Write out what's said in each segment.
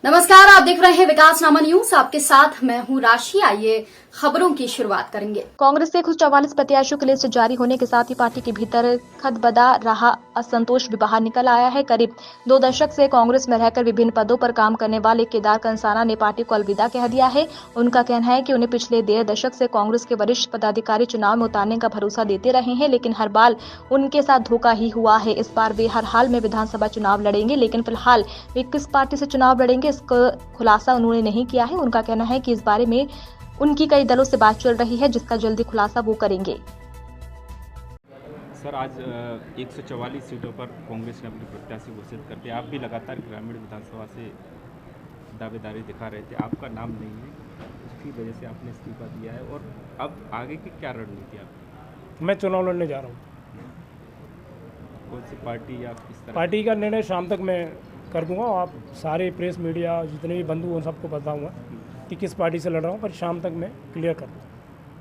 नमस्कार, आप देख रहे हैं विकासनामा न्यूज। आपके साथ मैं हूं राशि। आइए खबरों की शुरुआत करेंगे। कांग्रेस के कुछ 44 प्रत्याशियों की लिस्ट जारी होने के साथ ही पार्टी के भीतर खदबदा रहा असंतोष भी बाहर निकल आया है। करीब 2 दशक से कांग्रेस में रहकर विभिन्न पदों पर काम करने वाले केदार कंसाना ने पार्टी को अलविदा कह दिया है। उनका कहना है कि उन्हें पिछले 1.5 दशक से कांग्रेस के वरिष्ठ पदाधिकारी चुनाव में उतारने का भरोसा देते रहे हैं, लेकिन हर बार उनके साथ धोखा ही हुआ है। इस बार वे हर हाल में विधानसभा चुनाव लड़ेंगे, लेकिन फिलहाल वे किस पार्टी से चुनाव लड़ेंगे इसका खुलासा उन्होंने नहीं किया है। उनका कहना है कि इस बारे में उनकी कई दलों से बात चल रही है, जिसका जल्दी खुलासा वो करेंगे। सर, आज 144 सीटों पर कांग्रेस ने अपने प्रत्याशी घोषित कर दिया। आप भी लगातार ग्रामीण विधानसभा से दावेदारी दिखा रहे थे, आपका नाम नहीं है, उसकी वजह से आपने इस्तीफा दिया है। और अब आगे की क्या रणनीति आपकी? मैं चुनाव लड़ने जा रहा हूँ। कौन सी पार्टी या किस तरह? पार्टी का निर्णय शाम तक मैं कर दूंगा। आप सारे प्रेस मीडिया जितने भी बंधु हैं सबको बताऊंगा कि किस पार्टी से लड़ रहा हूँ, पर शाम तक मैं क्लियर कर दूँगा।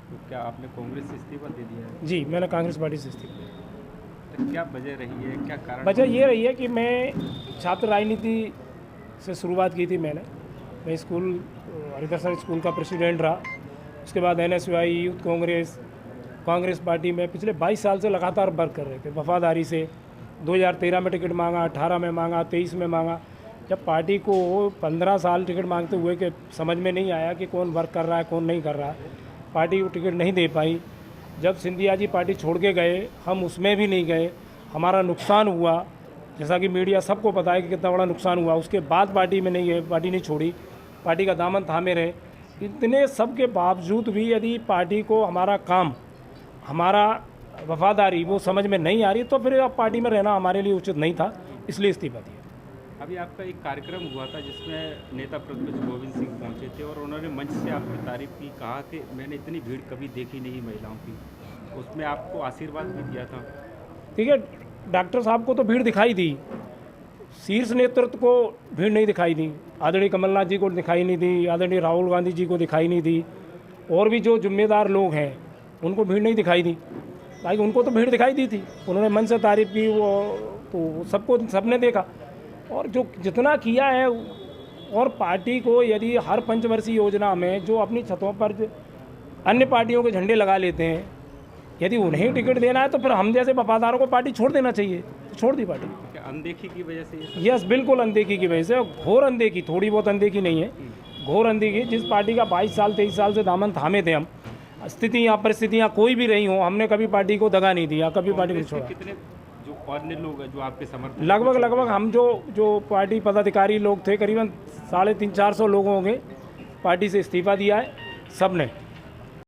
तो क्या आपने कांग्रेस से इस्तीफा दे दिया है? जी, मैंने कांग्रेस पार्टी से इस्तीफा दिया। तो क्या वजह रही है, क्या कारण? वजह ये रही है कि मैं छात्र राजनीति से शुरुआत की थी। मैं स्कूल हरिदर्शन स्कूल का प्रेसिडेंट रहा। उसके बाद NSY यूथ कांग्रेस पार्टी में पिछले 22 साल से लगातार वर्क कर रहे थे वफादारी से। 2013 में टिकट मांगा, 18 में मांगा, 23 में मांगा। जब पार्टी को 15 साल टिकट मांगते हुए कि समझ में नहीं आया कि कौन वर्क कर रहा है कौन नहीं कर रहा है, पार्टी को टिकट नहीं दे पाई। जब सिंधिया जी पार्टी छोड़ के गए, हम उसमें भी नहीं गए, हमारा नुकसान हुआ। जैसा कि मीडिया सबको पता है कि कितना बड़ा नुकसान हुआ। उसके बाद पार्टी में नहीं गए, पार्टी नहीं छोड़ी, पार्टी का दामन थामे रहे। इतने सब के बावजूद भी यदि पार्टी को हमारा काम, हमारा वफादारी वो समझ में नहीं आ रही, तो फिर अब पार्टी में रहना हमारे लिए उचित नहीं था, इसलिए इस्तीफा दिया। अभी आपका एक कार्यक्रम हुआ था जिसमें नेता प्रतिपक्ष गोविंद सिंह पहुंचे थे और उन्होंने मंच से आपकी तारीफ की, कहा कि मैंने इतनी भीड़ कभी देखी नहीं महिलाओं की। उसमें आपको आशीर्वाद भी दिया था। ठीक है, डॉक्टर साहब को तो भीड़ दिखाई दी, शीर्ष नेतृत्व को भीड़ नहीं दिखाई दी। आदरणीय कमलनाथ जी को दिखाई नहीं दी, आदरणीय राहुल गांधी जी को दिखाई नहीं दी, और भी जो जिम्मेदार लोग हैं उनको भीड़ नहीं दिखाई दी। ताकि उनको तो भीड़ दिखाई दी थी, उन्होंने मन से तारीफ की, वो तो सबने देखा। और जो जितना किया है, और पार्टी को यदि हर पंचवर्षीय योजना में जो अपनी छतों पर अन्य पार्टियों के झंडे लगा लेते हैं, यदि उन्हें टिकट देना है तो फिर हम जैसे वफादारों को पार्टी छोड़ देना चाहिए। तो छोड़ दी पार्टी। क्या अनदेखी की वजह से? यस, बिल्कुल अनदेखी की वजह से, घोर अनदेखी, थोड़ी बहुत अनदेखी नहीं है, घोर अनदेखी। जिस पार्टी का 22 साल 23 साल से दामन थामे थे हम, स्थितियाँ परिस्थितियाँ कोई भी रही हों, हमने कभी पार्टी को दगा नहीं दिया, कभी पार्टी को छोड़ा। कितने जो अन्य लोग हैं जो आपके समर्थन? लगभग हम जो पार्टी पदाधिकारी लोग थे, करीबन 350-400 लोगों के पार्टी से इस्तीफा दिया है सब ने।